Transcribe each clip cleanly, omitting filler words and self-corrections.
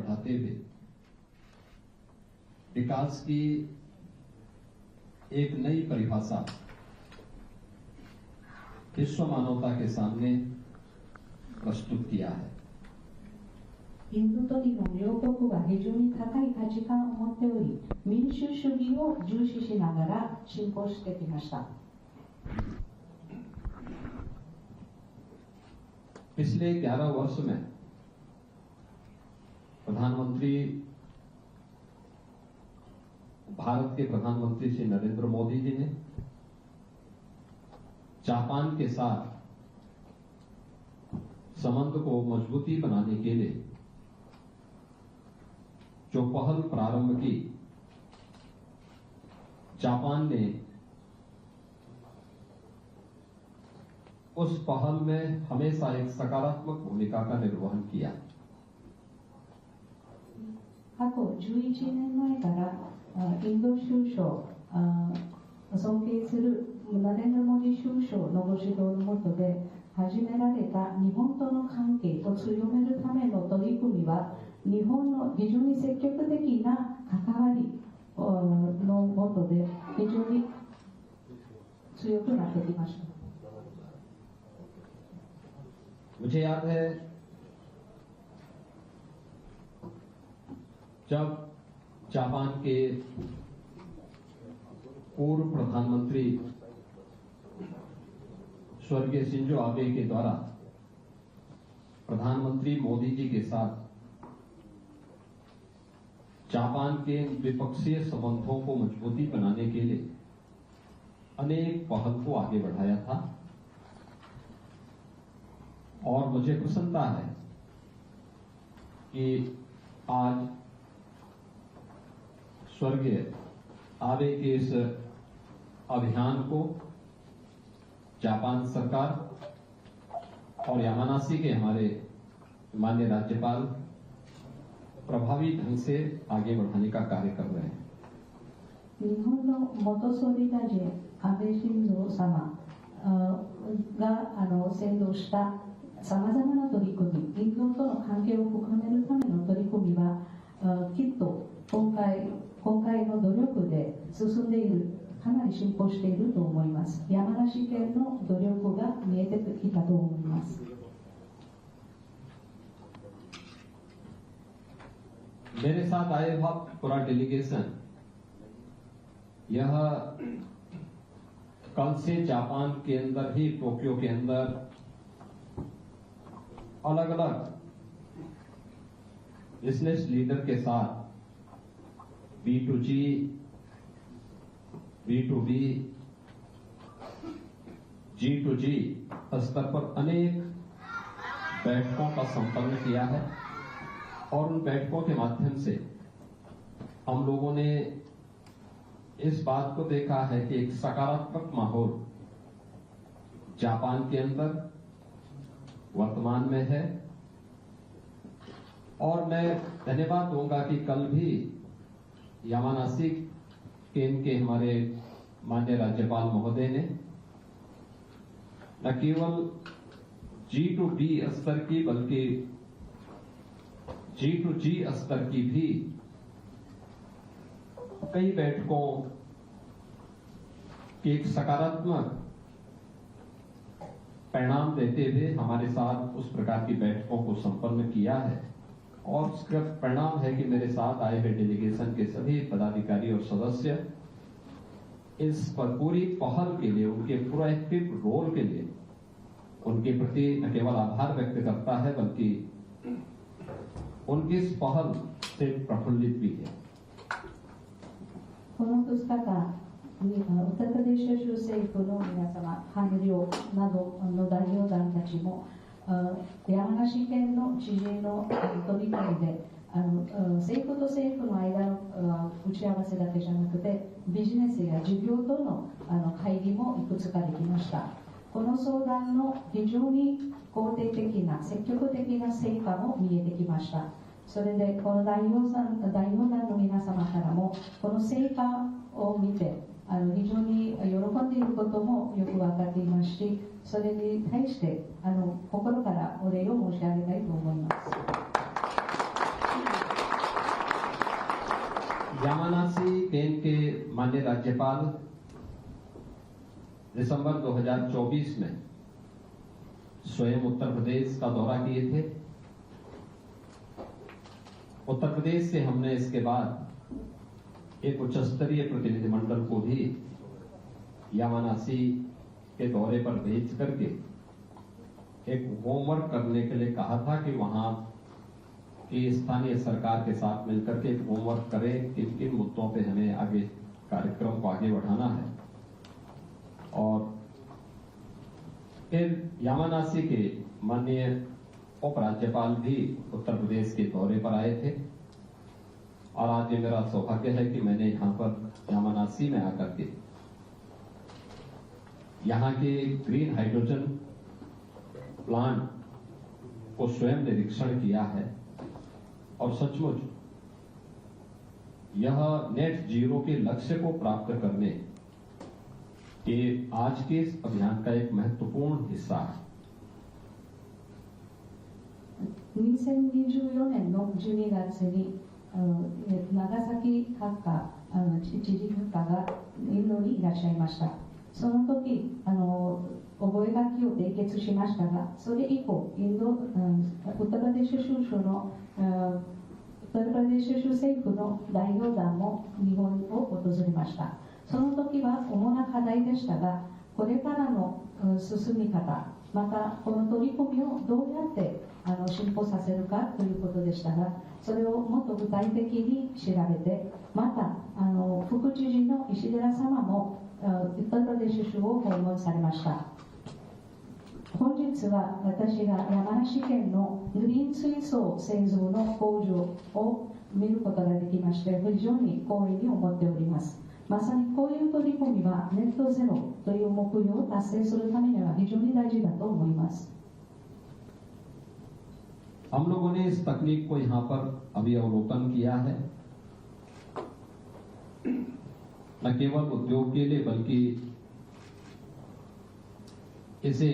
बढ़ाते हुए विकास की एक नई परिभाषा विश्व मानवता के सामने प्रस्तुत किया है। インドと日本両国は非常に高い価値観を持っており、民主主義を重視しながら進行してきました。पिछले 11 वर्ष में भारत के प्रधानमंत्री श्री नरेंद्र मोदी जी ने जापान के साथ संबंध को मजबूती बनाने के लिए जो पहल प्रारंभ की, जापान ने उस पहल में हमेशा एक सकारात्मक भूमिका का निर्वहन किया। 過去11年前からインド首相、尊敬するナレンドラ・モディ首相のご指導の下で始められた日本との関係を強めるための取り組みは、日本の非常に積極的な関わりの下で非常に強くなってきました。मुझे याद है जब जापान के पूर्व प्रधानमंत्री स्वर्गीय शिंजो आबे के द्वारा प्रधानमंत्री मोदी जी के साथ जापान के द्विपक्षीय संबंधों को मजबूती बनाने के लिए अनेक पहल को आगे बढ़ाया था। और मुझे प्रसन्नता है कि आज स्वर्गीय आबे के इस अभियान को जापान सरकार और यामानासी के हमारे माननीय राज्यपाल प्रभावी ढंग से आगे बढ़ाने का कार्य कर रहे हैं। 日本の元総理大臣安倍晋三様が先導したさまざまな取り組み、インドとの関係を深めるための取り組みはきっと今回の努力で進んでいる、かなり進歩していると思います。山梨県の努力が見えてきたと思います。मेरे साथ आए हुआ पूरा डेलीगेशन यह कल से जापान के अंदर ही टोक्यो के अंदर अलग अलग बिजनेस लीडर के साथ B2G, B2B, G2G स्तर पर अनेक बैठकों का संपन्न किया है और उन बैठकों के माध्यम से हम लोगों ने इस बात को देखा है कि एक सकारात्मक माहौल जापान के अंदर वर्तमान में है। और मैं धन्यवाद दूंगा कि कल भी यामानासी के हमारे माननीय राज्यपाल महोदय ने न केवल G2B स्तर की बल्कि G2G स्तर की भी कई बैठकों की एक सकारात्मक परिणाम देते हुए हमारे साथ उस प्रकार की बैठकों को संपन्न किया है। और उसका परिणाम है कि मेरे साथ आए हुए डेलीगेशन के सभी पदाधिकारी और सदस्य इस पर पूरी पहल के लिए, उनके प्रोएक्टिव रोल के लिए उनके प्रति न केवल आभार व्यक्त करता है बल्कि उनकी इस पहल से प्रफुल्लित भी है। この2日間にウタプレシ州政府の皆様、官僚などの代表団たちも山梨県の知事の取り組みで政府と政府の間の打ち合わせだけじゃなくてビジネスや事業との会議もいくつかできました。この相談の非常に肯定的な積極的な成果も見えてきました。それでこの代表団の皆様からもこの成果を見て非常に喜んでいることもよく分かっていますし、それに対して心からお礼を申し上げたいと思います。यामानासी केन के माननीय राज्यपाल दिसंबर 2024 में स्वयं उत्तर प्रदेश का दौरा किए थे। उत्तर प्रदेश से हमने इसके बाद एक उच्च स्तरीय प्रतिनिधिमंडल को भी यामानासी के दौरे पर भेज करके एक होमवर्क करने के लिए कहा था कि वहां की स्थानीय सरकार के साथ मिलकर के एक होमवर्क करें, किन किन मुद्दों पे हमें आगे कार्यक्रम को आगे बढ़ाना है। और फिर यामानासी के माननीय उपराज्यपाल भी उत्तर प्रदेश के दौरे पर आए थे और आज ये मेरा सौभाग्य है कि मैंने यहां पर यामानासी में आकर के यहां के ग्रीन हाइड्रोजन प्लांट को स्वयं निरीक्षण किया है और सचमुच यह नेट जीरो के लक्ष्य को प्राप्त करने के आज के इस अभियान का एक महत्वपूर्ण हिस्सा है। 2024年の12月に長崎閣下知事閣下がインドにいらっしゃいました。その時覚書を締結しましたが、それ以降ウッタラデシュ州州のウッタラデシュ州政府の代表団も日本を訪れました。その時は主な課題でしたが、これからの進み方、またこの取り組みをどうやって進歩させるかということでしたが、それをもっと具体的に調べて、また副知事の石寺様もウッタラデシュ州を訪問されました。本日は私が山梨県のグリーン水素製造の工場を見ることができまして、非常に光栄に思っております。まさにこういう取り組みはネットゼロという目標を達成するためには非常に大事だと思います。हम लोगों ने इस तकनीक को यहाँ पर अभी अवलोकन किया है, न केवल उद्योग के लिए बल्कि इसे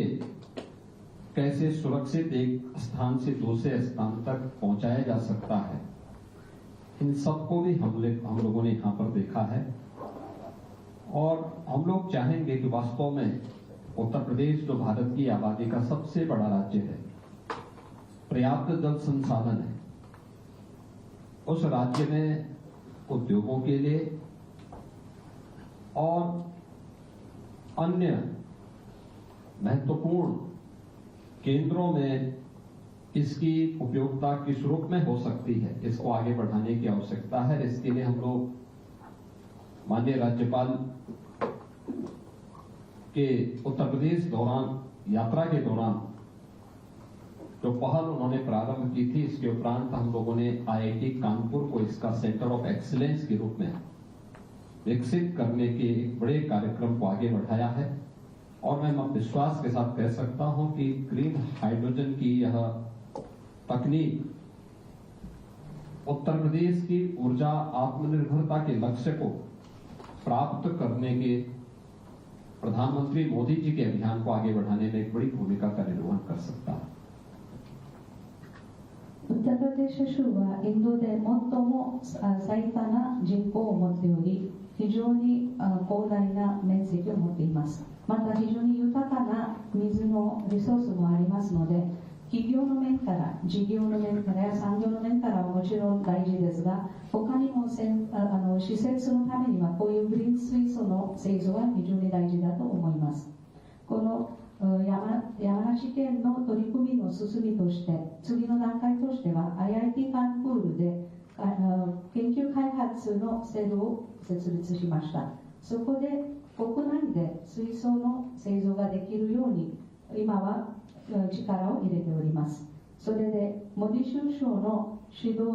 कैसे सुरक्षित एक स्थान से दूसरे स्थान तक पहुंचाया जा सकता है, इन सबको भी हम लोगों ने यहाँ पर देखा है। और हम लोग चाहेंगे कि वास्तव में उत्तर प्रदेश जो भारत की आबादी का सबसे बड़ा राज्य है, पर्याप्त जल संसाधन है, उस राज्य में उद्योगों के लिए और अन्य महत्वपूर्ण केंद्रों में इसकी उपयोगिता किस रूप में हो सकती है, इसको आगे बढ़ाने की आवश्यकता है। इसके लिए हम लोग माननीय राज्यपाल के उत्तर प्रदेश यात्रा के दौरान जो पहल उन्होंने प्रारंभ की थी, इसके उपरांत हम लोगों ने आईआईटी कानपुर को इसका सेंटर ऑफ एक्सीलेंस के रूप में विकसित करने के एक बड़े कार्यक्रम को आगे बढ़ाया है। और मैं विश्वास के साथ कह सकता हूं कि ग्रीन हाइड्रोजन की यह तकनीक उत्तर प्रदेश की ऊर्जा आत्मनिर्भरता के लक्ष्य को प्राप्त करने के प्रधानमंत्री मोदी जी के अभियान को आगे बढ़ाने में एक बड़ी भूमिका का निर्वहन कर सकता है। ウッタラデシュ州はインドで最も最多な人口を持っており、非常に広大な面積を持っています。また非常に豊かな水のリソースもありますので、企業の面から、事業の面からや産業の面からはもちろん大事ですが、他にも施設のためにはこういうグリーン水素の製造は非常に大事だと思います。この山梨県の取り組みの進みとして、次の段階としては IIT カンプールで研究開発の制度を設立しました。そこで国内で水素の製造ができるように今は力を入れております。それでモディ首相の指導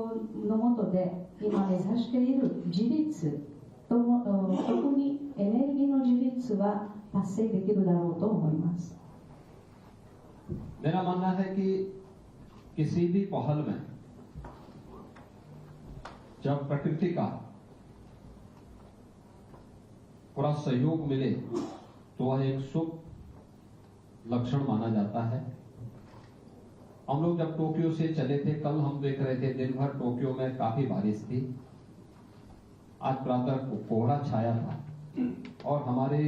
の下で今目指している自立と特にエネルギーの自立は達成できるだろうと思います。मेरा मानना है कि किसी भी पहल में जब प्रकृति का पूरा सहयोग मिले तो वह एक शुभ लक्षण माना जाता है। हम लोग जब टोक्यो से चले थे, कल हम देख रहे थे दिन भर टोक्यो में काफी बारिश थी आज प्रातः कोहरा छाया था और हमारे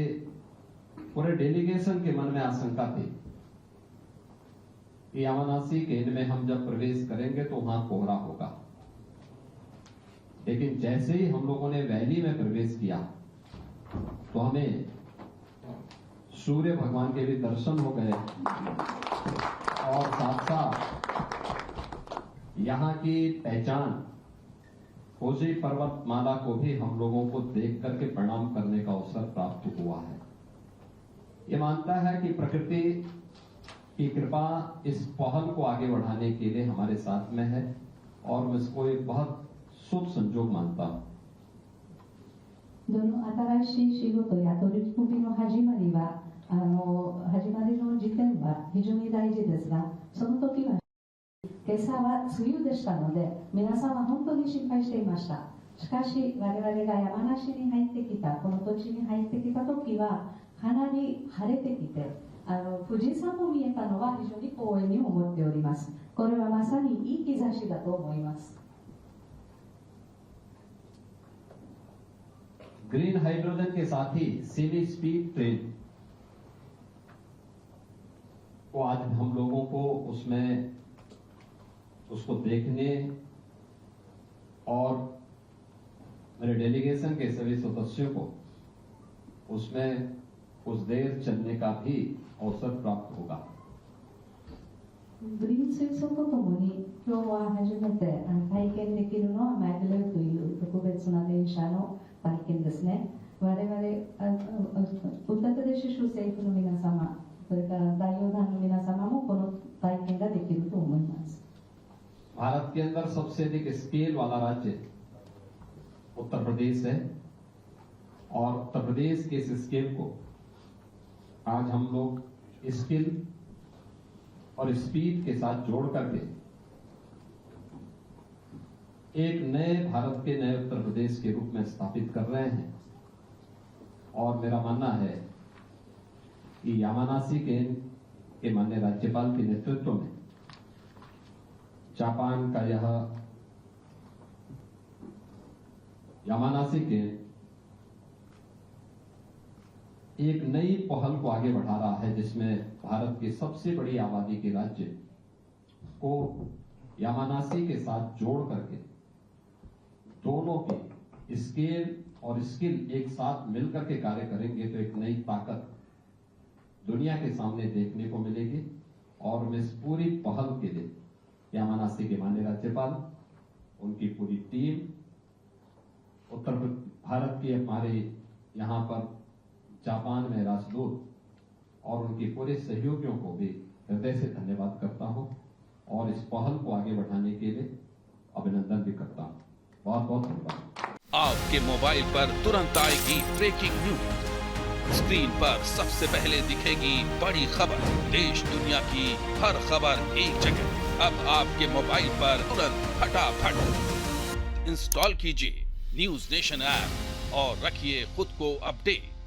पूरे डेलीगेशन के मन में आशंका थी कि यामानासी केंद्र में हम जब प्रवेश करेंगे तो वहां कोहरा होगा, लेकिन जैसे ही हम लोगों ने वैली में प्रवेश किया तो हमें सूर्य भगवान के भी दर्शन हो गए और साथ साथ यहाँ की पहचान फौजी पर्वतमाला को भी हम लोगों को देख करके प्रणाम करने का अवसर प्राप्त हुआ है। ये मानता है कि प्रकृति की कृपा इस पहल को आगे बढ़ाने के लिए हमारे साथ में है और मैं इसको एक बहुत शुभ संजोग मानता हूं। どの新しい仕事や取り組みの始まりは始まりの時点は非常に大事ですが、その時は今朝は梅雨でしたので皆さんは本当に心配していました。しかし我々が山梨に入ってきた、この土地に入ってきた時はかなり晴れてきて富士山も見えたのは非常に光栄に思っております。これはまさにいい兆しだと思います。ग्रीन हाइड्रोजन के साथ ही सेमी स्पीड ट्रेन को आज हम लोगों को उसमें उसको देखने और मेरे डेलीगेशन के सभी सदस्यों को उसमें कुछ देर चलने का भी अवसर प्राप्त होगा। グリーン水素とともに今日は初めて体験できるのはマイグレーという特別な電車の体験ですね。我々ウッタプレシュ州政府の皆様、それから代表団の皆様もこの体験ができると思います。 भारत के अंदर सबसे अधिक स्केल वाला राज्य उत्तर प्रदेश है और उत्तर प्रदेश के इस स्केल को आज हम लोग स्किल और स्पीड के साथ जोड़ करके एक नए भारत के नए उत्तर प्रदेश के रूप में स्थापित कर रहे हैं। और मेरा मानना है कि यामानासी के माननीय राज्यपाल के नेतृत्व में जापान का यह यामानासी के एक नई पहल को आगे बढ़ा रहा है, जिसमें भारत की सबसे बड़ी आबादी के राज्य को यामानासी के साथ जोड़ करके दोनों की स्केल और स्किल एक साथ मिलकर के कार्य करेंगे तो एक नई ताकत दुनिया के सामने देखने को मिलेगी। और मैं इस पूरी पहल के लिए यामानासी के माननीय राज्यपाल, उनकी पूरी टीम, उत्तर भारत के हमारे यहाँ पर जापान में राजदूत और उनके पूरे सहयोगियों को भी हृदय से धन्यवाद करता हूं और इस पहल को आगे बढ़ाने के लिए अभिनंदन भी करता हूं। बहुत बहुत धन्यवाद। आपके मोबाइल पर तुरंत आएगी ब्रेकिंग न्यूज। स्क्रीन पर सबसे पहले दिखेगी बड़ी खबर, देश दुनिया की हर खबर एक जगह। अब आपके मोबाइल पर तुरंत फटाफट इंस्टॉल कीजिए न्यूज नेशन ऐप और रखिए खुद को अपडेट।